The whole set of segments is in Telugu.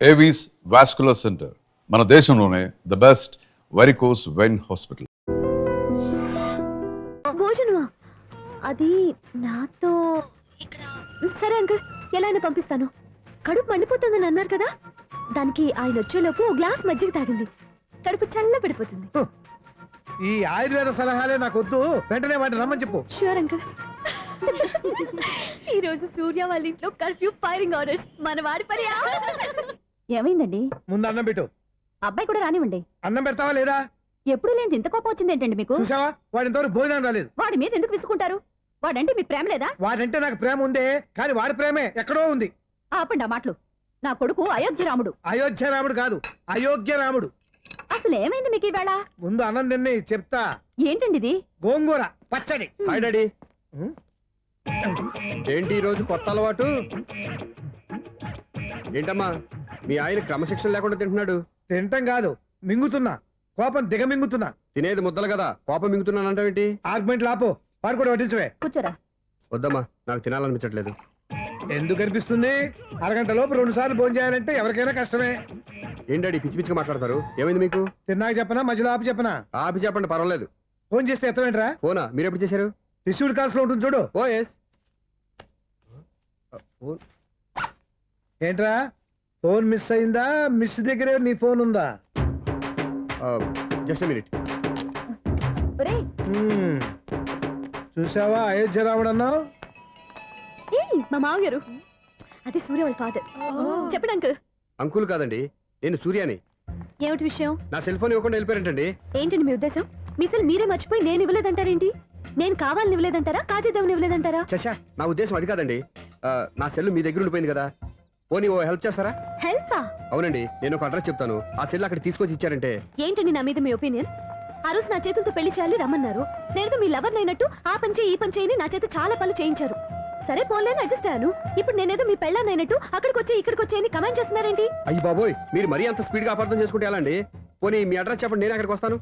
ఏవీస్ వాస్కులర్ సెంటర్, మన దేశంలోనే the best varicose vein hospital. భోజనమా? అది నాతో ఇక్కడ. సరే అంకుల్, ఎలా అయినా పంపిస్తాను. కడుపు మండిపోతుందని అన్నారు కదా, దానికి ఆయన వచ్చేలోపు ఓ గ్లాస్ మజ్జిగ తాగింది, కడుపు చల్ల పడిపోతుంది. ఈ ఆయుర్వేద సలహాలే నాకు వద్దు, వెంటనే వాటిని రమ్మని చెప్పు. Sure uncle. ఈ రోజు సూర్య వాళ్ళ ఇంట్లో కర్ఫ్యూ ఫైరింగ్ ఆర్డర్స్. మన వాడి పని. ఏమైందండి? ముందు అన్నం పెట్టు. అబ్బాయి కూడా రానివ్వండి. అన్నం పెడతావా లేదా? ఎప్పుడు లేని ఇంత కోపం వచ్చింది ఏంటండి మీకు? చూసావా, వాడి ఇంతవరకు భోజనం రాలేదు. వాడి మీద ఎందుకు విసుకుంటారు? వాడంటే మీకు ప్రేమ లేదా? వాడంటే నాకు ప్రేమ ఉందే, కానీ వాడి ప్రేమే ఎక్కడో ఉంది. ఆపండి ఆ మాటలు. నా కొడుకు అయోధ్య రాముడు. అయోధ్య రాముడు కాదు, అయోగ్య రాముడు. అసలు ఏమైంది మీకు ఈవేళ? ముందు అన్నం తిని చెప్తా. ఏంటండి ఇది? గోంగూర పచ్చడి. Hi daddy. ఏంటి ఈరోజు కొత్త అలవాటు? ఏంటమ్మా మీ ఆయన క్రమశిక్షణ లేకుండా తింటున్నాడు? తింటం కాదు, మింగుతున్నా. కోపం దిగమింగుతున్నా. తినేది ముద్దలు కదా, కోపం మింగుతున్నాను అంటావేంటి? ఆర్గ్మెంట్ లాపో, వాడు కూడా వడ్డించవే. కూర్చోరా. వద్దమ్మా, నాకు తినాలనిపించట్లేదు. ఎందుకు అనిపిస్తుంది? అరగంట లోపు 2 సార్లు భోజనం చేయాలంటే ఎవరికైనా కష్టమే. ఏం డాడీ పిచ్చి పిచ్చిగా మాట్లాడతారు? ఏమైంది మీకు? తిన్నాక చెప్పనా, మధ్యలో ఆపి చెప్పనా? ఆపి చెప్పండి, పర్వాలేదు. ఫోన్ చేస్తే ఎత్తమేంట్రా? ఫోనా? మీరు ఎప్పుడు చేశారు? రిసీవ్డ్ కాల్స్ లో ఉంటుంది చూడు. ఓ ఎస్. ఏంట్రా, ఫోన్ మిస్ అయిందా? మిస్ దగ్గరే నీ ఫోన్ ఉందా? Just minute. చూసావా, అయోధ్య రాముడు అన్నావు. మా మామగారు, అది సూర్య వాళ్ళ ఫాదర్. చెప్పండి అంకుల్. అంకుల్ కాదండి, నేను సూర్యాని. ఏమిటి విషయం? నా సెల్ ఫోన్ ఇవ్వకుండా వెళ్ళిపోయారంటండి. ఏంటండి మీ ఉద్దేశం? మీ సెల్ మీరే మర్చిపోయి నేను ఇవ్వలేదంటారేంటి? నేను కావాలని ఇవ్వలేదంటారా, కాజేద్దామని ఇవ్వలేదంటారా? చచ్చా, నా ఉద్దేశం అది కాదండి. నా సెల్ మీ దగ్గర ఉండిపోయింది కదా, పోనీ ఓ హెల్ప్ చేస్తారా? హెల్పా? అవునండి, నేను ఒక అడ్రస్ చెప్తాను, ఆ సెల్ అక్కడ తీసుకొచ్చి ఇచ్చారంటే. ఏంటండి నా మీద మీ ఒపీనియన్? ఆ రోజు నా చేతులతో పెళ్లి చేయాలి రమ్మన్నారు. నేను మీ లవర్ అయినట్టు ఆ పని చేయి ఈ పని చేయని నా చేత చాలా పనులు చేయించారు. సరే పోన్లేని అడ్జస్ట్ అయ్యాను. ఇప్పుడు నేనేదో మీ పెళ్ళాన్నైనట్టు అక్కడికి వచ్చి ఇక్కడికి వచ్చి కమెంట్ చేస్తున్నారేంటి? అయ్యి బాబోయ్, మీరు మరీ అంత స్పీడ్ గా అపార్థం చేసుకుంటే ఎలా అండి? పోనీ మీ అడ్రస్ చెప్పండి, నేను అక్కడికి వస్తాను.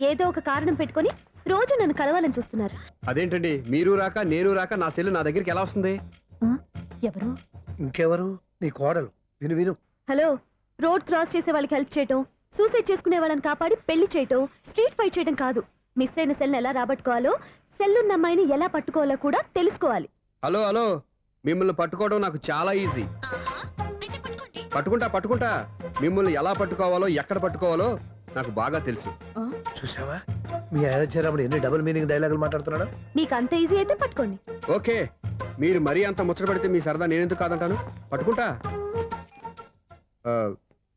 ఏదో ఒక కారణం పెట్టుకొని రోజు నన్ను కలవాలని చూస్తున్నారు. అదేంటండి, మీరు రాక నేను రాక నా సెల్ నా దగ్గరికి ఎలా వస్తుంది? ఎవరు? ఇంకెవరు? నీ కోడలు. విను విను. హలో, రోడ్ క్రాస్ చేసే వాళ్ళకి హెల్ప్ చేయటం, సూసైడ్ చేసుకునే వాళ్ళని కాపాడి పెళ్లి చేయటం, స్ట్రీట్ ఫైట్ చేయడం కాదు. మిస్ అయిన సెల్ని ఎలా రాబట్టుకోవాలో, సెల్లున్న అమ్మాయిని ఎలా పట్టుకోవాలో కూడా తెలుసుకోవాలి. హలో హలో, మిమ్మల్ని పట్టుకోవడం నాకు చాలా ఈజీ. పట్టుకుంటా. మిమ్మల్ని ఎలా పట్టుకోవాలో, ఎక్కడ పట్టుకోవాలో నాకు బాగా తెలుసు. చూసావా, మీ అయోధ్య రాముడు ఎన్ని డబుల్ మీనింగ్ డైలాగులు మాట్లాడుతున్నాడు. మీకు అంత ఈజీ అయితే పట్టుకోండి. ఓకే, మీరు మరీ అంత ముచ్చట పెడితే మీ సరదా నేనెందుకు కాదంటాను. పట్టుకుంటా.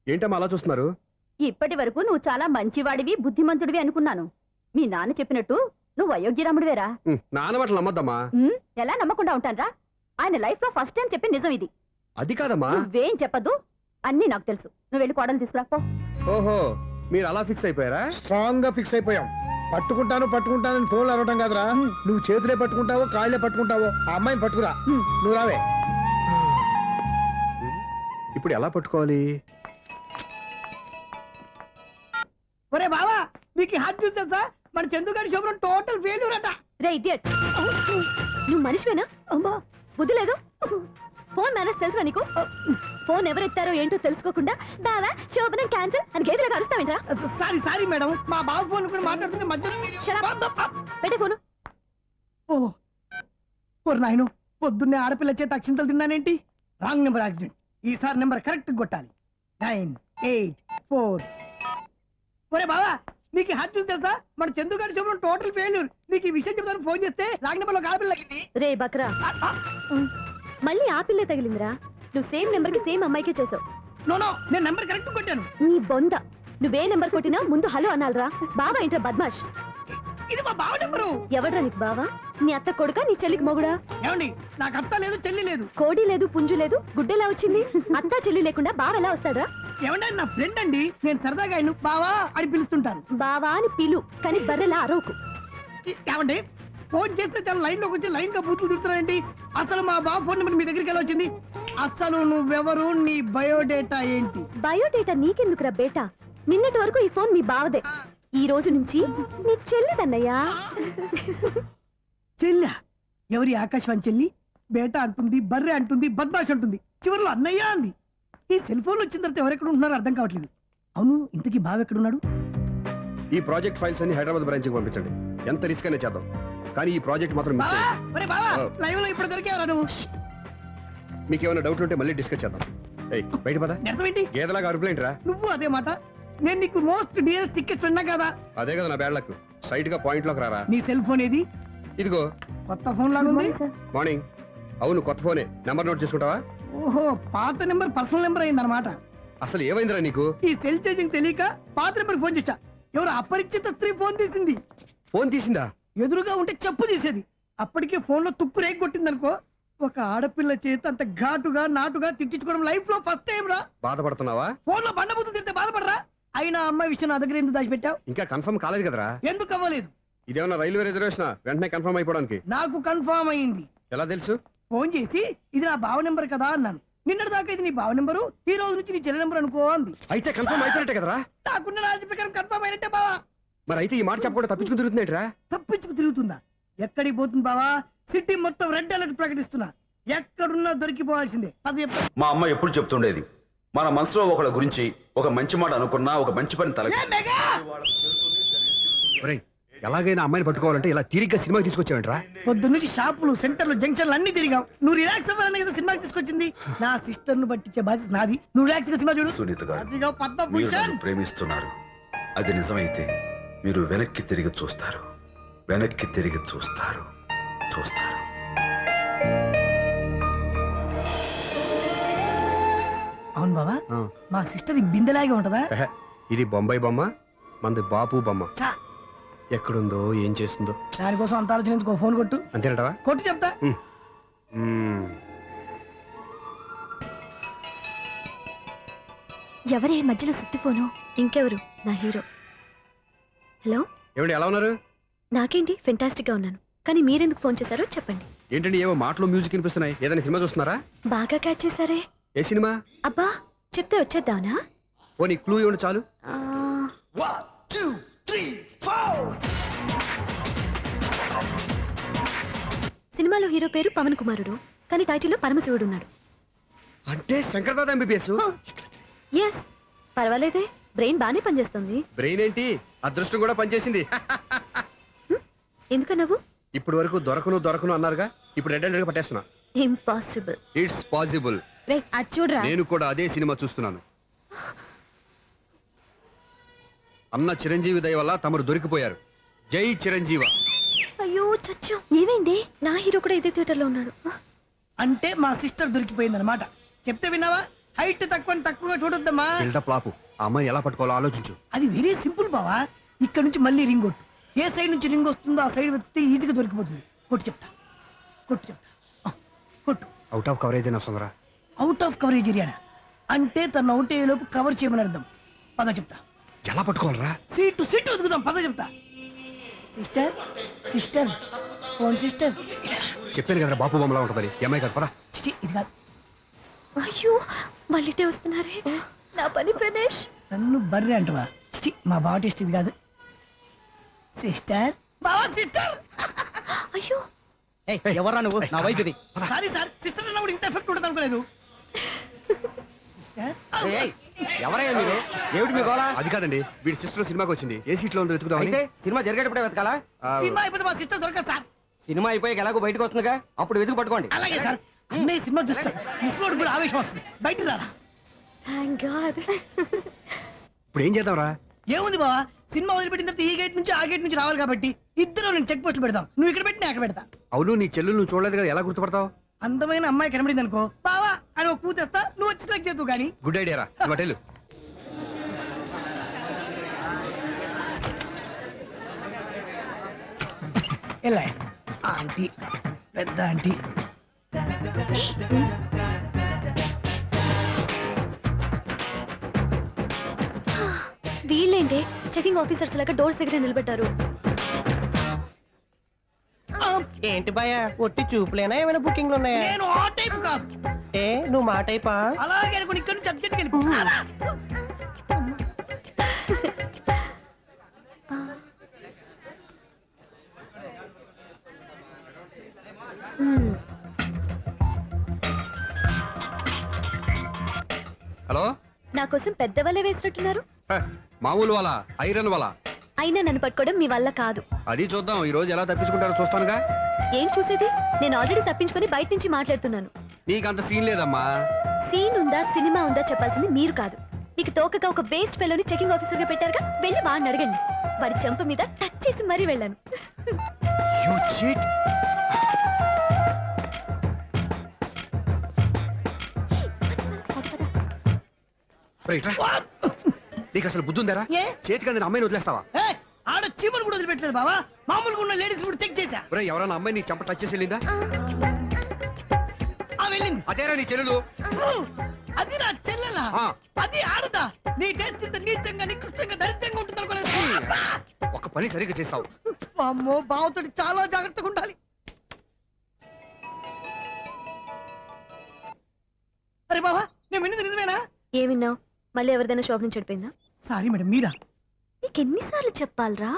ఏంటమ్మా అలా చూస్తున్నారు? ఇప్పటి వరకు నువ్వు చాలా మంచివాడివి, బుద్ధిమంతుడివి అనుకున్నాను. మీ నాన్న చెప్పినట్టు నువ్వు అయోగ్యరాముడివేరా? నాన్న మాటలు నమ్మద్దమ్మా. ఎలా నమ్మకుండా ఉంటానరా? ఆయన లైఫ్ లో ఫస్ట్ టైం చెప్పిన నిజం ఇది. అది కాదమ్మా. నువ్వేం చెప్పదు, అన్ని నాకు తెలుసు. నువ్వు వెళ్ళి కోడలు తీసుకురాపో. ఓహో, మీరు అలా ఫిక్స్ అయిపోయారా? స్ట్రాంగ్ గా ఫిక్స్ అయిపోయాం. పట్టుకుంటాను ఫోన్లు అరవటం కాదురా. నువ్వు చేతులే పట్టుకుంటావో కాళ్ళే పట్టుకుంటావో ఆ అమ్మాయిని పట్టుకురా. నువ్వు రావే. ఇప్పుడు ఎలా పట్టుకోవాలి? ఒరే బావా, మీకు హాట్ న్యూస్ తెలుసా? మన చందుగారి శుభ్రం టోటల్ ఫెయిల్యూర్ అట. రే ఇడియట్, నువ్వు మనిషివేనా? అమ్మా, బుద్ధి లేదు. ఫోన్ మేనేజ్ తెలుసురా నీకు? ఫోన్ ఎవరెత్తారో ఏంటో తెలుసుకోకుండా బావా శోభనం క్యాన్సిల్ అని గేదెలకు అరుస్తావేంట్రా? సారీ మేడం, మా బావ ఫోన్ కూడా మాట్లాడుతుంటే మధ్యలో మీరు పెట్టే ఫోను. ఓ నాయను, పొద్దున్నే ఆడపిల్ల చేత అక్షింతలు తిన్నానేంటి? Wrong number accident. ఈసారి నెంబర్ కరెక్ట్ కొట్టాలి. 984. ఒరే బావా, నీకు హాట్ న్యూస్ తెలుసా? మన చందుగారి శుభ్రం టోటల్ ఫెయిల్యూర్. నీకు ఈ విషయం చెప్తాను ఫోన్ చేస్తే రాంగ్ నెంబర్ లో ఆడపిల్ల తగ్గింది. రే బక్రా, మళ్ళీ ఆ పిల్లే తగిలిందిరా. నువ్వు సేమ్ నెంబర్ కి సేమ్ అమ్మాయికే చేసావు. నో, నేను నెంబర్ కరెక్ట్ కొట్టాను. నీ బొంద, నువ్వే నెంబర్ కొట్టినా ముందు హలో అనాలరా. బావా ఏంట్రా బద్మాష్? ఇది మా బావ నెంబరు. ఎవడ్రా నీకు బావా? నీ అత్త కొడుకా, నీ చెల్లికి మొగుడా? ఏమండి, నాకు అత్త లేదు, చెల్లి లేదు. కోడి లేదు, పుంజు లేదు, గుడ్డెలా వచ్చింది? అత్త చెల్లి లేకుండా బావ ఎలా వస్తాడ్రా? ఏమంటే నా ఫ్రెండ్ అండి, నేను సరదాగా ఆయన బావా అని పిలుస్తుంటాను. బావా అని పిలు, కానీ బర్రెలా అరవకు. ఏమండి, ఫోన్ చేస్తే చాలా లైన్ లోకి వచ్చి లైన్ గా బూతులు తిడుతున్నాయండి. అసలు మా బావ ఫోన్ నెంబర్ మీ దగ్గరికి ఎలా వచ్చింది? అసలు నువ్వెవరు, నీ బయోడేటా ఏంటి? బయోడేటా నీకెందుకురా బేటా? నిన్నటి వరకు ఈ ఫోన్ మీ బావదే, ఈ రోజు నుంచి నీ చెల్లిదన్నయ్యా. చెల్లి? ఎవరి ఆకాశవాణి చెల్లి? బేటా అంటుంది, బర్రె అంటుంది, బద్మాష్ అంటుంది, చివరిలో అన్నయ్య అంది. ఈ సెల్ ఫోన్ వచ్చిన తర్వాత ఎవరెక్కడ ఉంటున్నారో అర్థం కావట్లేదు. అవును, ఇంతకీ బావ ఎక్కడున్నాడు? ఈ ప్రాజెక్ట్ ఫైల్స్ అన్ని హైదరాబాద్ బ్రాంచ్కి పంపించండి. ఎంత రిస్క్ అయినా చేద్దాం, కానీ ఈ ప్రాజెక్ట్ మాత్రం మిస్ బావా, అయ్యింది. ఒరే బావా, ఆ. లైవ్ లో ఇప్పుడు దొరికేవరా నువ్వు? మీకు ఏమైనా డౌట్లు ఉంటే మళ్ళీ డిస్కస్ చేద్దాం. ఏయ్ బయట పద. నిజమేంటి? గేదలాగా అరుపులేంట్రా? నువ్వు అదే మాట. నేను నీకు మోస్ట్ డియరెస్ట్ టికెట్స్ విన్నా కదా. అదే కదా నా బ్యాడ్ లక్. స్ట్రైట్ గా పాయింట్ లోకి రారా. నీ సెల్ ఫోన్ ఏది? ఇదిగో కొత్త ఫోన్ లాగా ఉంది. మార్నింగ్. అవును కొత్త ఫోనే. నెంబర్ నోట్ చేసుకుంటావా? ఓహో, పాత నెంబర్ పర్సనల్ నెంబర్ అయిందన్నమాట. అసలు ఏమైందిరా నీకు? ఈ సెల్ చేంజింగ్ తెలియక పాత నెంబర్ ఫోన్ చేశా. ఎవరు అపరిచిత స్త్రీ ఫోన్ తీసింది. ఫోన్ తీసిందా? ఎదురుగా ఉంటే చెప్పు తీసేది. అప్పటికే ఫోన్ లో తుక్కు రేగి కొట్టిందనుకో. ఒక ఆడపిల్ల చేత అంత ఘాటుగా నాటుగా తిట్టించుకోవడం లైఫ్ లో ఫస్ట్ టైం రా. బాధపడుతున్నావా? ఫోన్ లో బండబుద్ధి తిరితే బాధపడరా? అయినా అమ్మాయి విషయం నా దగ్గర ఎందుకు దాచిపెట్టావు? ఇంకా కన్ఫర్మ్ కాలేదు కదరా. ఎందుకు అవ్వలేదు? ఇదేమన్నా రైల్వే రిజర్వేషన్? వెంటనే కన్ఫర్మ్ అయిపోవడానికి. నాకు కన్ఫర్మ్ అయింది. ఎలా తెలుసు? ఫోన్ చేసి ఇది నా బావ నెంబర్ కదా అన్నాను. నిన్నటి దాకా ఇది నీ బావ నెంబరు, ఈ రోజు నుంచి నీ చెల్లి నెంబర్ అనుకో అంది. అయితే కన్ఫర్మ్ అయిపోయినట్టే కదరా. నాకున్న రాజు ప్రకారం కన్ఫర్మ్ అయినట్టే బావా. మరి అయితే ఈ మాట చెప్పకుండా తప్పించుకుని తిరుగుతున్నట్రా? తప్పించుకు తిరుగుతుందా? ఎక్కడికి పోతుంది బావా? సిటీ మొత్తం రెడ్ అలర్ట్ ప్రకటిస్తున్నా. ఎక్కడున్నా దొరికిపోవాల్సిందే. అది చెప్ప. మా అమ్మ ఎప్పుడు చెప్తుండేది, మన మనసులో ఒకళ్ళ గురించి ఒక మంచి మాట అనుకున్నా ఒక మంచి పని తల ఏ మెగా! ఒరేయ్, ఎలాగైనా అమ్మాయిని పట్టుకోవాలంటే ఇలా తిరిగ్గా సినిమాకి తీసుకొచ్చావంట్రా? పొద్దున్నుంచి షాపులు, సెంటర్లు, జంక్షన్లు అన్ని తిరిగాం. నువ్వు రిలాక్స్ అవ్వాలని కదా సినిమాకి తీసుకొచ్చింది. నా సిస్టర్ ను పట్టించే బాధ్యత నాది. నువ్వు రిలాక్స్ గా సినిమా చూడు. సునీత గారు, అదిగో మీరు పద్మభూషణ్. నన్ను ప్రేమిస్తున్నారు. అది నిజమైతే మీరు వెనక్కి తిరిగి చూస్తారు, వెనక్కి తిరిగి చూస్తారు, చూస్తారు. అవును బావా, ఆ. మా సిస్టర్ ఈ బిందెలాగే ఉంటదా? ఎహె, ఇది బొంబాయి బొమ్మ, మంది బాపు బొమ్మ. చా, ఎక్కడుందో ఏం చేస్తుందో. దానికోసం అంత ఆలోచన ఎందుకు? ఫోన్ కొట్టు. అంతేనటవా? కొట్టు చెప్తా. ఎవరే మధ్యలో సుత్తి ఫోను? ఇంకెవరు? నా హీరో. హలో, ఏమిటి ఎలా ఉన్నారు? నాకేంటి ఫెంటాస్టిక్ గా ఉన్నాను. కానీ మీరెందుకు ఫోన్ చేశారో చెప్పండి. ఏంటండి ఏవో మాటలు మ్యూజిక్ వినిపిస్తున్నాయి. ఏదైనా సినిమా చూస్తున్నారా? బాగా క్యాచ్ చేశారే. ఏ సినిమా? అబ్బా, చెప్తే వచ్చేద్దానా? ఓ నీ క్లూ ఇవ్వండి చాలు. ఆ, 1 2 3 4. సినిమాలో హీరో పేరు పవన్ కుమారుడు, కానీ టైటిల్లో పరమశివుడు ఉన్నాడు. అంటే శంకర్దాద ఎంబీబీఎస్. ఎస్, పర్వాలేదే, బ్రెయిన్ బానే పనిచేస్తుంది. బ్రెయిన్ ఏంటి, అదృష్టం కూడా పనిచేసింది. ఎందుకన్నావు? ఇప్పటి వరకు దొరకను అన్నారుగా, ఇప్పుడు రెడ్ హ్యాండెడ్ గా పట్టేస్తున్నా. ఇంపాసిబుల్. It's possible. రే, అది చూడరా. నేను కూడా అదే సినిమా చూస్తున్నాను. అన్న చిరంజీవి దయ వల్ల తమరు దొరికిపోయారు. జై చిరంజీవ. అయ్యో చచ్చా, ఏమైంది? నా హీరో కూడా ఇదే థియేటర్ లో ఉన్నాడు. అంటే మా సిస్టర్ దొరికిపోయింది అనమాట. చెప్తే విన్నావా? హైట్ తక్కువగా చూడొద్దమ్మా. బిల్డప్ లాపు. ఆ అమ్మాయిని ఎలా పట్టుకోవాలో ఆలోచించు. అది వెరీ సింపుల్ బావా. ఇక్కడ నుంచి మళ్ళీ రింగ్ కొట్టు. ఏ సైడ్ నుంచి రింగ్ వస్తుందో ఆ సైడ్ వెతికితే ఈజీగా దొరికిపోతుంది. కొట్టు చెప్తా. ఆ, కొట్టు. అవుట్ ఆఫ్ కవరేజ్ అని వస్తుందిరా. అవుట్ ఆఫ్ కవరేజ్ ఏరియా అంటే తను అవుట్ అయ్యేలోపు కవర్ చేయమని అర్థం. పద చెప్తా. ఎలా పట్టుకోవాలరా? సీటు వెతుకుదాం. పద చెప్తా. Sister phone sister. చెప్పాను కదరా బాపు బొమ్మలా ఉంటుందని. ఎంఐ కాదు పదా. చిచి, ఇది కాదు. అయ్యో, మళ్ళీటే వస్తున్నారే. నా పని ఫినిష్. నన్ను బర్రె అంటవా? చిచి, మా బావ టేస్ట్ ఇది కాదు. సిస్టర్, బావా సిస్టర్. అయ్యో, ఎవరా నువ్వు? నా వైపు ఇది. సారీ సార్, సిస్టర్ అన్నప్పుడు ఇంత ఎఫెక్ట్ ఉంటుంది అనుకోలేదు. సిస్టర్, ఎవరయ్యా మీరు? ఏమిటి మీ గోళ? అది కాదండి, వీడి సిస్టర్ సినిమాకి వచ్చింది. ఏ సీట్ లో ఉందో వెతుకుదామని. అయితే సినిమా జరిగేటప్పుడే వెతకాలా? ఆ, సినిమా అయిపోతే మా సిస్టర్ దొరకదు సార్. సినిమా అయిపోయాక ఎలాగో బయటకు వస్తుందిగా, అప్పుడు వెతుకు పట్టుకోండి. అలాగే సార్. అన్నయ్య సినిమా చూస్తారు, ముసలోడు కూడా ఆవేశం వస్తుంది. బయట రారా. Thank God. ఇప్పుడు ఏం చేద్దాంరా? ఏముంది బావా, సినిమా వదిలిపెట్టిన తర్వాత ఈ గేట్ నుంచి ఆ గేట్ నుంచి రావాలి కాబట్టి ఇద్దరు నేను చెక్ పోస్ట్ పెడతాం. నువ్వు ఇక్కడ పెట్టి నేను అక్కడ పెడతా. అవును, నీ చెల్లెలు నువ్వు చూడలేదు కదా, ఎలా గుర్తుపడతావు? అందమైన అమ్మాయి కనబడింది అనుకో, బావా అని ఒక కూతేస్తా, నువ్వు వచ్చి సెలెక్ట్ చేద్దు కానీ. గుడ్ ఐడియా రా. హోటల్ ఎలా ఆంటీ, పెద్ద ఆంటీ. వీళ్ళేంటి చెకింగ్ ఆఫీసర్స్ లాగా డోర్స్ దగ్గర నిలబెట్టారు. ఏంటి భయ, ఒట్టి చూపులేనా ఏమైనా బుకింగ్లు ఉన్నాయా? నేను ఆ టైప్ కాదు. ఏ నువ్వు మా టైపా? అలాగే అనుకుని ఇక్కడ నుంచి అర్జెంట్కి వెళ్ళిపో. హలో నా కోసం పెద్ద వలే వేసినట్టున్నారు. హ, మామూలు వాళ్ళ ఐరన్ వాళ్ళ. అయినా నన్ను పట్టుకోవడం మీ వల్ల కాదు. అది చూద్దాం ఈ రోజు ఎలా తప్పించుకుంటారో చూస్తానుగా. ఏం చూసేది? నేను ఆల్రెడీ తప్పించుకొని బయట నుంచి మాట్లాడుతున్నాను. నీకంత సీన్ లేదమ్మా. సీన్ ఉందా సినిమా ఉందా చెప్పాల్సింది మీరు కాదు. మీకు తోకగా ఒక బేస్ట్ ఫెలోని చెకింగ్ ఆఫీసర్ గా పెట్టారుగా, వెళ్ళి వాడిని అడగండి. వాడి చెంప మీద టచ్ చేసి మరీ వెళ్ళాను. You cheat. రైట్ రా. నీకు అసలు బుద్ధి ఉందారా? ఏ? చేతికి అందిన అమ్మాయిని వదిలేస్తావా? ఏయ్, ఆడ చీమను కూడా వదిలిపెట్టలేదు బావా. మామూలుగా ఉన్న లేడీస్ కూడా చెక్ చేశా. ఒరే ఎవరైనా అమ్మాయి నీ చెంప టచ్ చేసి వెళ్ళిందా? ఆ వెళ్ళింది. అదేరా నీ చెల్లెలు. ఓ, అది నా చెల్లెలా? ఆ. అది ఆడదా? నీ టేస్ట్ ఇంత నీచంగా నికృష్టంగా దరిద్రంగా ఉంటుంది అనుకోలేదు. ఒక పని సరిగ్గా చేస్తావు. అమ్మో, బావతోటి చాలా జాగ్రత్తగా ఉండాలి. అరే బావా, నేను విన్నది నిజమేనా? ఏమిన్నావు? మళ్ళీ ఎవరిదైనా షాప్ నుంచి చెడిపోయిందా? సారీ మేడం, మీరా? నీకెన్నిసార్లు చెప్పాలరా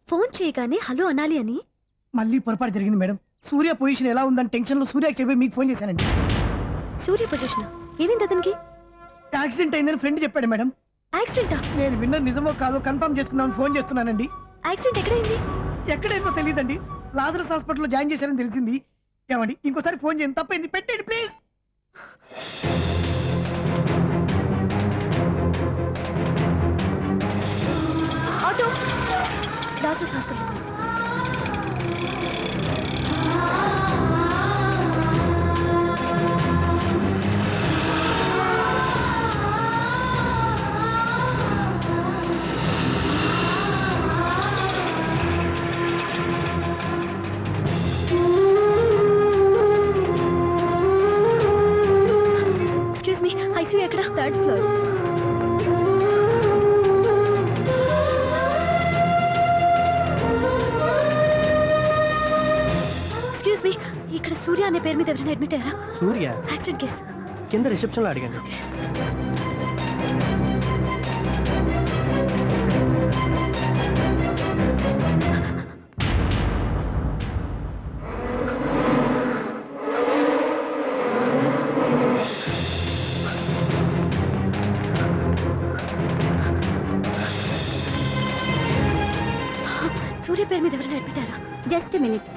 ఫోన్ చేయగానే హలో అనాలి అని? మళ్ళీ పొరపాటు జరిగింది మేడం. సూర్య పొజిషన్ ఎలా ఉందని టెన్షన్ లో సూర్యకి చెప్పి మీకు ఫోన్ చేశానండి. సూర్య పొజిషన్ ఏమైంది అతనికి? యాక్సిడెంట్ అయిందని ఫ్రెండ్ చెప్పాడు మేడం. యాక్సిడెంటా? నేను విన్నది నిజమో కాదో కన్ఫర్మ్ చేసుకుందామని ఫోన్ చేస్తున్నానండి. యాక్సిడెంట్ ఎక్కడైంది? ఎక్కడైందో తెలియదండి. లాజరస్ హాస్పిటల్లో జాయిన్ చేశారని తెలిసింది. ఏమండి ఇంకోసారి ఫోన్ చేయండి, తప్పైంది, పెట్టండి please. Auto Lazarus hospital. Excuse me, ICU ఎక్కడ? Third floor. ఎక్స్క్యూజ్ మీ, ఇక్కడ సూర్య అనే పేరు మీద ఎవరైనా అడ్మిట్ అయ్యారా? Surya accident case. కింద రిసెప్షన్ లో అడిగాను. సూర్య పేరు మీద ఎవరైనా అడ్మిట్ అయ్యారా? Just minute.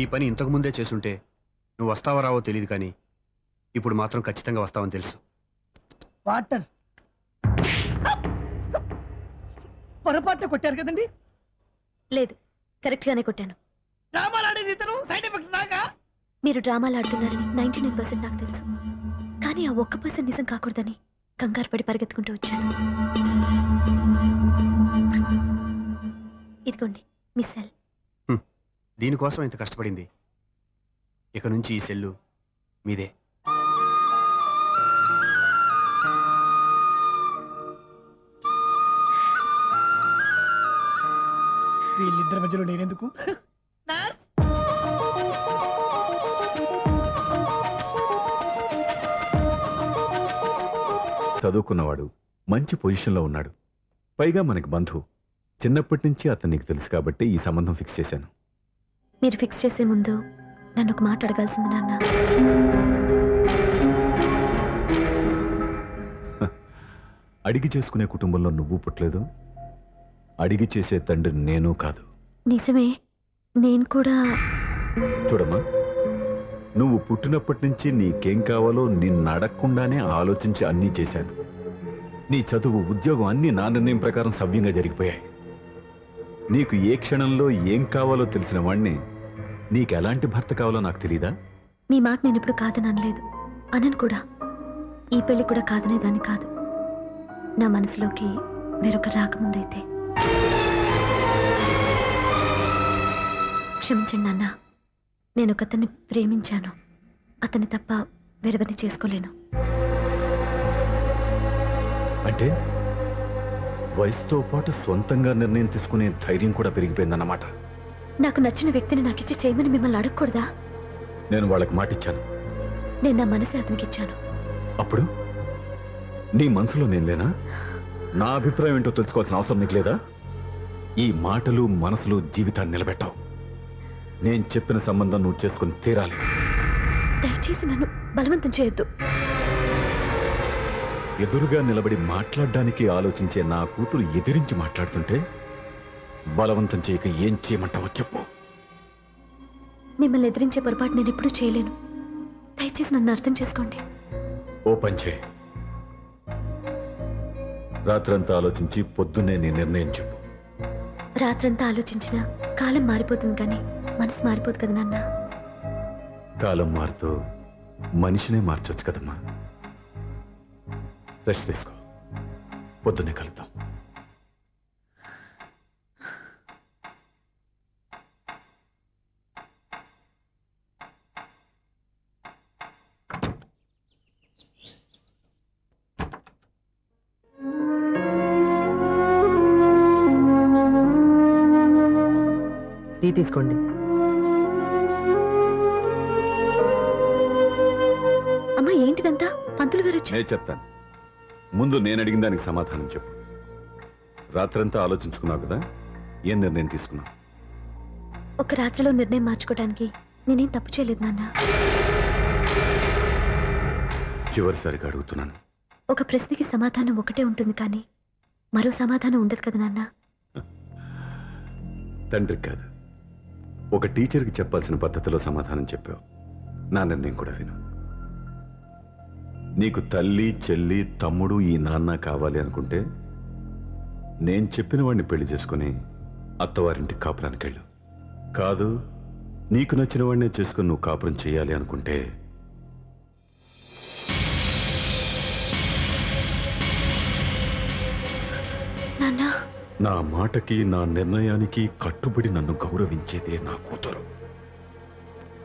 ఈ పని ఇంతకు ముందే చేసుంటే నువ్వు వస్తావో రావో తెలియదు, కానీ ఇప్పుడు మాత్రం ఖచ్చితంగా వస్తావని తెలుసు. వాటర్ పొరపాట్లు కొట్టారు కదండి. లేదు, కరెక్ట్ గానే కొట్టాను. డ్రామాలు ఆడేది ఇతను, సైడ్ ఎఫెక్ట్స్ దాకా. మీరు డ్రామాలు ఆడుతున్నారని 99% నాకు తెలుసు. కానీ ఆ 1% నిజం కాకూడదని కంగారు పడి పరిగెత్తుకుంటూ వచ్చాను. ఇదిగోండి మీ సెల్. దీనికోసం ఇంత కష్టపడింది. ఇక నుంచి ఈ సెల్లు మీదే. వీళ్ళిద్దరి మధ్యలో నేనెందుకు? చదువుకున్నవాడు, మంచి పొజిషన్లో ఉన్నాడు, పైగా మనకి బంధువు. చిన్నప్పటి నుంచి అతను నీకు తెలుసు కాబట్టి ఈ సంబంధం ఫిక్స్ చేశాను. మీరు ఫిక్స్ చేసే ముందు నన్ను ఒక మాట అడగాల్సింది నాన్న. అడిగి చేసుకునే కుటుంబంలో నువ్వు పుట్టలేదు, అడిగి చేసే తండ్రి నేను కాదు. నిజమే, నేను కూడా. చూడమ్మా, నువ్వు పుట్టినప్పటి నుంచి నీకేం కావాలో నిన్ను అడగకుండానే ఆలోచించి అన్నీ చేశాను. నీ చదువు, ఉద్యోగం అన్నీ నా నిర్ణయం ప్రకారం సవ్యంగా జరిగిపోయాయి. నీకు ఏ క్షణంలో ఏం కావాలో తెలిసిన వాణ్ణి నీకు ఎలాంటి భర్త కావాలో నాకు తెలీదా? మీ మాట నేను ఇప్పుడు కాదని అనలేదు, అనను కూడా. ఈ పెళ్లి కూడా కాదనేదాన్ని కాదు. నా మనసులోకి వేరొక రాకముందైతే. క్షమించండి నాన్న, నేను ఒకతన్ని ప్రేమించాను. అతన్ని తప్ప వేరెవరిని చేసుకోలేను. అంటే వయసుతో పాటు సొంతంగా నిర్ణయం తీసుకునే ధైర్యం కూడా పెరిగిపోయిందన్నమాట. నాకు నచ్చిన వ్యక్తిని నాకిచ్చి చేయమని మిమ్మల్ని అడగకూడదా? నేను వాళ్ళకి మాట ఇచ్చాను. నేను నా మనసే అతనికి ఇచ్చాను. అప్పుడు నీ మనసులో నేను లేనా? నా అభిప్రాయం ఏంటో తెలుసుకోవాల్సిన అవసరం నీకు లేదా? ఈ మాటలు మనసులు జీవితాన్ని నిలబెట్టావు. నేను చెప్పిన సంబంధం నువ్వు చేసుకుని తీరాలి. దయచేసి నన్ను బలవంతం చేయొద్దు. ఎదురుగా నిలబడి మాట్లాడడానికి ఆలోచించే నా కూతురు ఎదిరించి మాట్లాడుతుంటే బలవంతం చేయక ఏం చేయమంటావో చెప్పు. మిమ్మల్ని ఎదిరించే పొరపాటు నేను ఎప్పుడూ చేయలేను. దయచేసి నన్ను అర్థం చేసుకోండి. ఓ పంచే, రాత్రంతా ఆలోచించి పొద్దున్నే నీ నిర్ణయం చెప్పు. రాత్రంతా ఆలోచించిన కాలం మారిపోతుంది కానీ మనసు మారిపోదు కదా నాన్న. కాలం మారుతూ మనిషినే మార్చొచ్చు కదమ్మా. రెస్ట్ తీసుకో, పొద్దున్నే కలుద్దాం. టీ తీసుకోండి. అమ్మా ఏంటిదంతా? పంతులు గారు వచ్చారు. నేను చెప్తాను. ముందు నేను అడిగిన దానికి సమాధానం చెప్పు. రాత్రంతా ఆలోచించుకున్నావు కదా, ఏం నిర్ణయం తీసుకున్నావు? ఒక రాత్రిలో నిర్ణయం మార్చుకోవడానికి నేనేం తప్పు చేయలేదు నాన్న. చివరిసారిగా అడుగుతున్నాను. ఒక ప్రశ్నకి సమాధానం ఒకటే ఉంటుంది కానీ మరో సమాధానం ఉండదు కదా నాన్న. తండ్రికి కాదు, ఒక టీచర్కి చెప్పాల్సిన పద్ధతిలో సమాధానం చెప్పావు. నా నిర్ణయం కూడా విను. నీకు తల్లి, చెల్లి, తమ్ముడు, ఈ నాన్న కావాలి అనుకుంటే నేను చెప్పిన వాడిని పెళ్లి చేసుకుని అత్తవారింటికి కాపురానికి వెళ్ళు. కాదు, నీకు నచ్చిన వాడినే చేసుకుని నువ్వు కాపురం చేయాలి అనుకుంటే నాన్న, నా మాటకి, నా నిర్ణయానికి కట్టుబడి నన్ను గౌరవించేదే నా కూతురు.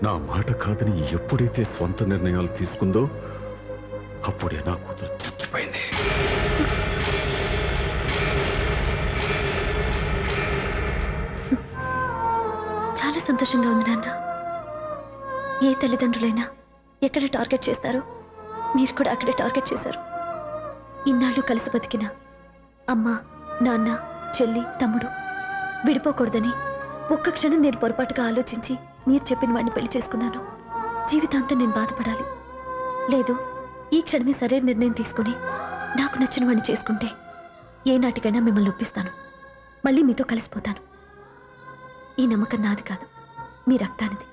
నా మాట కాదని ఎప్పుడైతే సొంత నిర్ణయాలు తీసుకుందో అప్పుడే నా కూతురు చచ్చిపోయింది. చాలా సంతోషంగా ఉంది నాన్న. ఏ తల్లిదండ్రులైనా ఎక్కడ టార్గెట్ చేస్తారో మీరు కూడా అక్కడే టార్గెట్ చేశారు. ఇన్నాళ్ళు కలిసి బతికిన అమ్మ, నాన్న, చెల్లి, తమ్ముడు విడిపోకూడదని ఒక్క క్షణం నేను పొరపాటుగా ఆలోచించి మీరు చెప్పిన వాడిని పెళ్లి చేసుకున్నాను. జీవితాంతం నేను బాధపడాలి. లేదు, ఈ క్షణమే సరైన నిర్ణయం తీసుకుని నాకు నచ్చిన వాడిని చేసుకుంటే ఏ నాటికైనా మిమ్మల్ని ఒప్పిస్తాను. మళ్ళీ మీతో కలిసిపోతాను. ఈ నమ్మకం నాది కాదు, మీ రక్తానిది.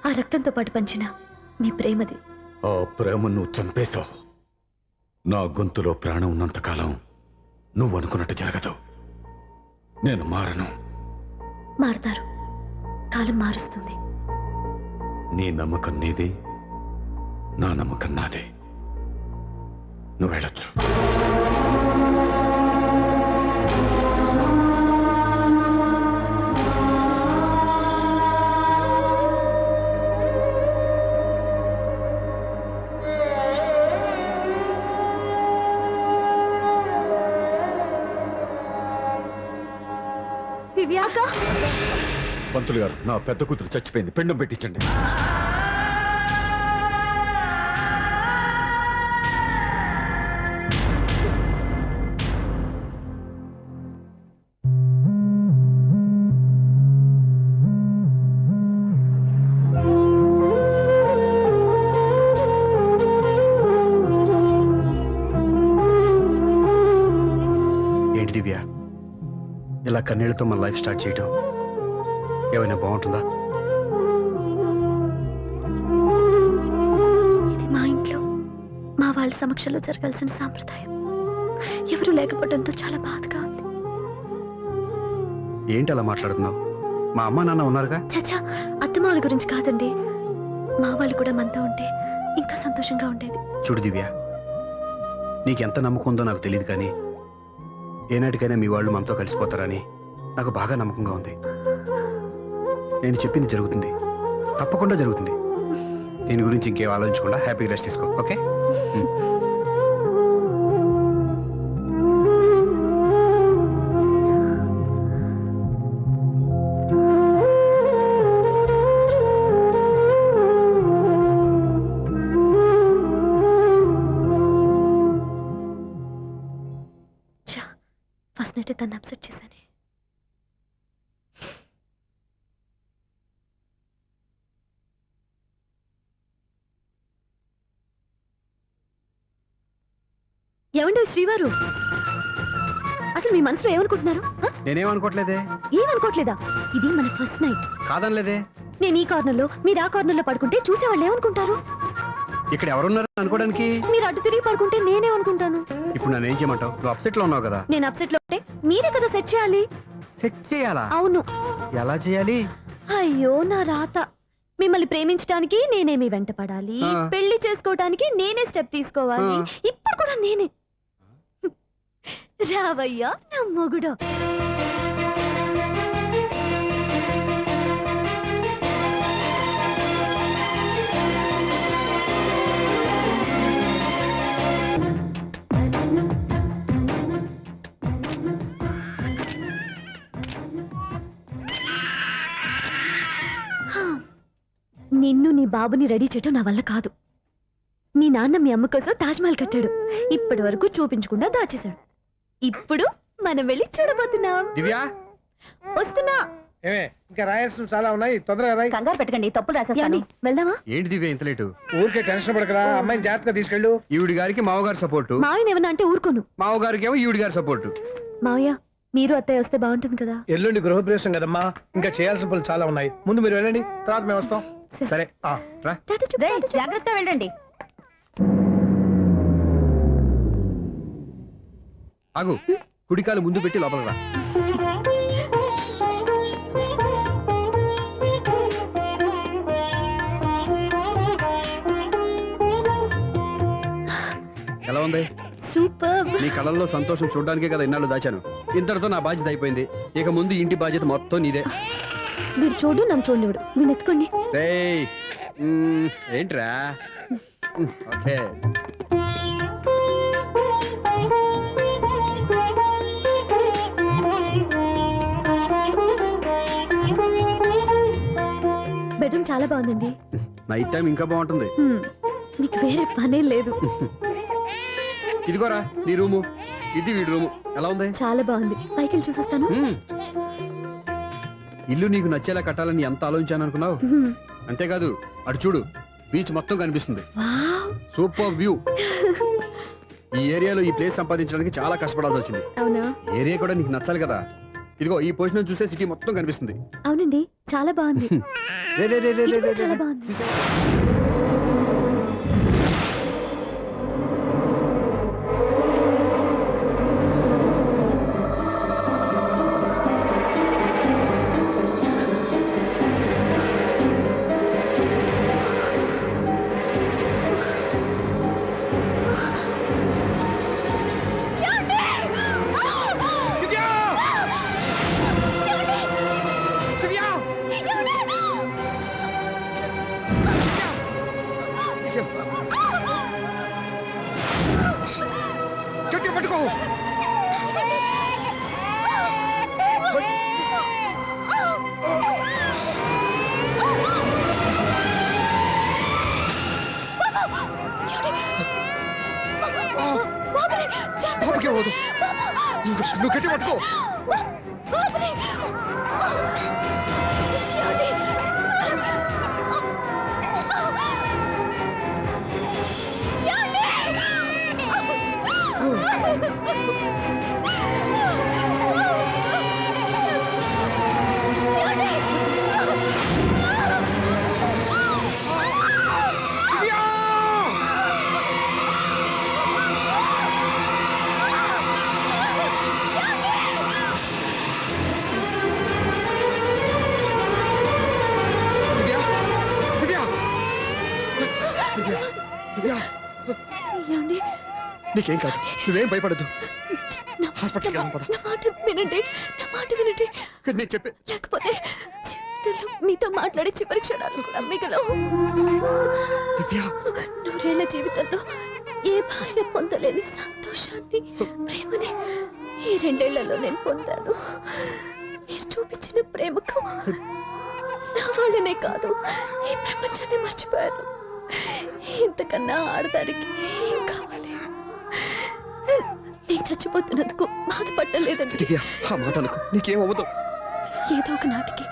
ఆ రక్తంతో పాటు పంచిన మీ ప్రేమది. ఆ ప్రేమ నువ్వు చంపేశావు. నా గొంతులో ప్రాణం ఉన్నంతకాలం నువ్వు అనుకున్నట్టు జరగదు. నేను మారను. మారుతారు, కాలం మారుస్తుంది. నీ నమ్మకం నీది, నా నమ్మకం నాదే. నువ్వు వెళ్ళొచ్చు. దివ్యాక, పంతులు గారు, నా పెద్ద కూతురు చచ్చిపోయింది, పిండం పెట్టించండి. ఏంటి దివ్య, ఇలా కన్నీళ్లతో మన లైఫ్ స్టార్ట్ చేయటం ఏమైనా బాగుంటుందా? ఇది మా ఇంట్లో మా వాళ్ళ సమక్షంలో జరగాల్సిన సాంప్రదాయం. ఎవరు లేకపోవడంతో చాలా బాధగా ఉంది. ఏంటి అలా మాట్లాడుతున్నావు? మా అమ్మ నాన్న ఉన్నారుగా. చచ్చా, అత్తమాల గురించి కాదండి. మా వాళ్ళు కూడా మనతో ఉంటే ఇంకా సంతోషంగా ఉండేది. చూడు దివ్య, నీకెంత నమ్మకం ఉందో నాకు తెలియదు కానీ ఏనాటికైనా మీ వాళ్ళు మనతో కలిసిపోతారని నాకు బాగా నమ్మకంగా ఉంది. నేను చెప్పింది జరుగుతుంది, తప్పకుండా జరుగుతుంది. దీని గురించి ఇంకేం ఆలోచించకుండా హ్యాపీగా రెస్ట్ తీసుకో, ఓకే? ఫస్ట్ నైట్ తను అప్సెట్ చేశాను. ఏమండి శ్రీవారు, అసలు మీ మనసులో ఏమనుకుంటున్నారు? నేనేమనుకోవట్లేదే. ఏమనుకోవట్లేదా? ఇది మన ఫస్ట్ నైట్. కాదనలేదే. నేను ఈ కార్నర్లో, మీరు ఆ కార్నర్లో పడుకుంటే చూసేవాళ్ళు ఏమనుకుంటారు? ఇక్కడ ఎవరున్నారు అనుకోవడానికి? మీరు అటు తిరిగి పడుకుంటే నేనేమనుకుంటాను? ఇప్పుడు నన్ను ఏం చేయమంటావు? నువ్వు అప్సెట్ లో ఉన్నావు కదా. నేను అప్సెట్ లో ఉంటే మీరే కదా సెట్ చేయాలి. సెట్ చేయాలా? అవును. ఎలా చేయాలి? అయ్యో నా రాత. మిమ్మల్ని ప్రేమించడానికి నేనే మీ వెంట పడాలి, ఆ. పెళ్లి చేసుకోవడానికి నేనే స్టెప్ తీసుకోవాలి. ఆ. ఇప్పుడు కూడా నేనే. రావయ్యా నా మొగుడు. నిన్ను నీ బాబుని రెడీ చేయటం నా వల్ల కాదు. నీ నాన్న మీ అమ్మ కోసం తాజ్మహల్ కట్టాడు, ఇప్పటి వరకు చూపించకుండా దాచేశాడు. ఇప్పుడు మనం వెళ్ళి చూడబోతున్నాం. దివ్యా, వస్తున్నా. ఏమే ఇంకా రాయాల్సిన చాలా ఉన్నాయి, తొందరగా రాయి. కంగారు పెట్టకండి, తప్పులు రాసేస్తాను. వెళ్దామా? ఏంటి దివ్య ఇంత లేటు? ఊరికే టెన్షన్ పడకరా, అమ్మాయిని జాగ్రత్తగా తీసుకెళ్ళు. ఈవిడి గారికి మావగారు సపోర్టు, మావయ్య ఏమన్నా అంటే ఊరుకోను. మావగారికి ఏమో ఈవిడి గారి సపోర్టు. మావయ్య మీరు అత్తయ్య వస్తే బాగుంటుంది కదా. ఎల్లుండి గృహప్రవేశం కదమ్మా, ఇంకా చేయాల్సిన పనులు చాలా ఉన్నాయి. ముందు మీరు వెళ్ళండి, తర్వాత మేము వస్తాం. సరే రా. జాగ్రత్త వెళ్ళండి. ఆగు, కుడికాలు ముందు పెట్టి లోపలికి రా. ఎలా ఉంది? సూపర్. నీ కళ్ళల్లో సంతోషం చూడడానికే కదా ఇన్నాళ్ళు దాచాను. ఇంతటితో నా బాధ్యత అయిపోయింది. ఇక ముందు ఇంటి బాధ్యత మొత్తం నీదే. మీరు చూడు, నన్ను చూడలేడు. మీరు ఎత్తుకోండి. రేయ్, ఏంట్రా? ఓకే. బెడ్రూమ్ చాలా బాగుందండి. నైట్ టైం ఇంకా బాగుంటుంది. మీకు వేరే పనే లేదు. ఇదిగోరా నీ రూము, ఇది వీడి రూము. ఎలా ఉంది? చాలా బాగుంది. పైకి వెళ్ళి చూసేస్తాను. ఇల్లు నీకు నచ్చేలా కట్టాలని ఎంత ఆలోచించాను అనుకున్నావు? అంతేకాదు, అటు చూడు, బీచ్ మొత్తం కనిపిస్తుంది. వావ్. Super view. ఈ ఏరియాలో ఈ ప్లేస్ సంపాదించడానికి చాలా కష్టపడాల్సి వచ్చింది. అవునా? ఏరియా కూడా నీకు నచ్చాలి కదా. ఇదిగో ఈ పొజిషన్ చూసే సిటీ మొత్తం కనిపిస్తుంది. అవునండి, చాలా బాగుంది. రే రే రే రే ఇది రే కూడా రే చాలా రే. బాగుంది. చూసావా? గట్టిగా పట్టుకో. బాబుకి పోదు. నువ్వు గట్టి పట్టుకో. ఏమండి? నీకేం కాదు, నువ్వేం భయపడద్దు. నా- హాస్పిటల్కి వెళ్దాం, పద. నా మాట వినండి, నా మాట వినండి. నేను చెప్పే లేకపోతే జీవితంలో మీతో మాట్లాడే చివరి క్షణాలు కూడా మిగలవు. దివ్య, నూరేళ్ల జీవితంలో ఏ భార్య పొందలేని సంతోషాన్ని, ప్రేమని ఈ 2 ఏళ్లలో నేను పొందాను. మీరు చూపించిన ప్రేమకు నా వాళ్ళనే కాదు, ఈ ప్రపంచాన్ని మర్చిపోయాను. ఇంతకన్నా ఆడదానికి ఏం కావాలి? నీ చచ్చిపోతున్నందుకు బాధపడలేదండి. దివ్య ఆ మాట అనుకో, నీకేమవ్వదు. ఏదో ఒక నాటికి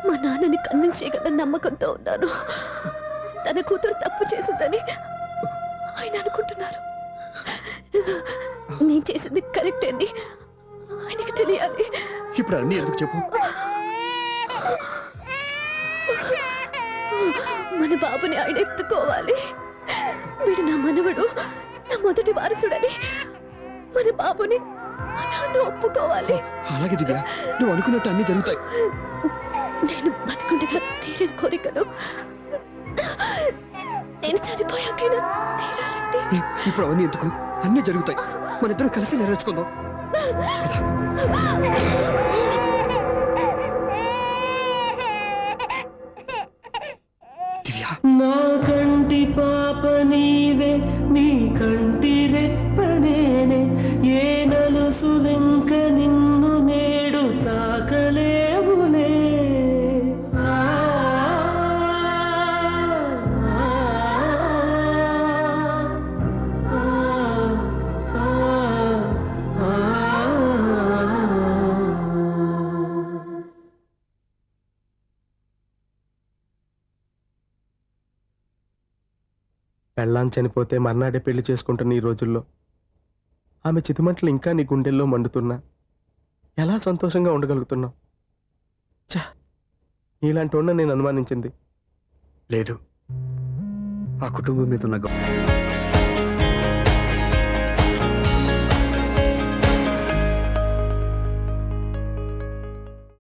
మా నాన్నని కన్విన్స్ చేయగల నమ్మకంతో ఉన్నాను. తన కూతురు తప్పు చేసిందని ఆయన అనుకుంటున్నారు. నేను చేసింది కరెక్ట్ అని ఆయనకి తెలియాలి. ఇప్పుడు అన్నీ ఎందుకు చెప్పు. మన బాబుని ఆయన ఎత్తుకోవాలి. వీడు నా మనవడు, నా మొదటి వారసుడని మన బాబుని మా నాన్న ఒప్పుకోవాలి. అలాగే దివ్య, నువ్వు అనుకున్నట్టు అన్నీ జరుగుతాయి. నేను బతుకుండగా తీరని కోరికలు నేను చనిపోయాకైనా తీరాలండి. ఇప్పుడు అవన్నీ ఎందుకు, అన్నీ జరుగుతాయి. మన ఇద్దరం కలిసి నెరవేర్చుకుందాం. దివ్య, నా కంటి పాప నీవే, నీ కంటి రెప్పనేనే, ఏ నలుసులెంక నిన్ను నేడు తాకలేవునే. ఆ, ఆ, ఆ, ఆ. పెళ్ళాం చనిపోతే మర్నాడే పెళ్లి చేసుకుంటున్న ఈ రోజుల్లో ఆమె చితిమంటలు ఇంకా నీ గుండెల్లో మండుతున్నా ఎలా సంతోషంగా ఉండగలుగుతున్నావు? ఛా, నీలాంటి ఉన్న నేను అనుమానించింది లేదు, ఆ కుటుంబం మీద ఉన్న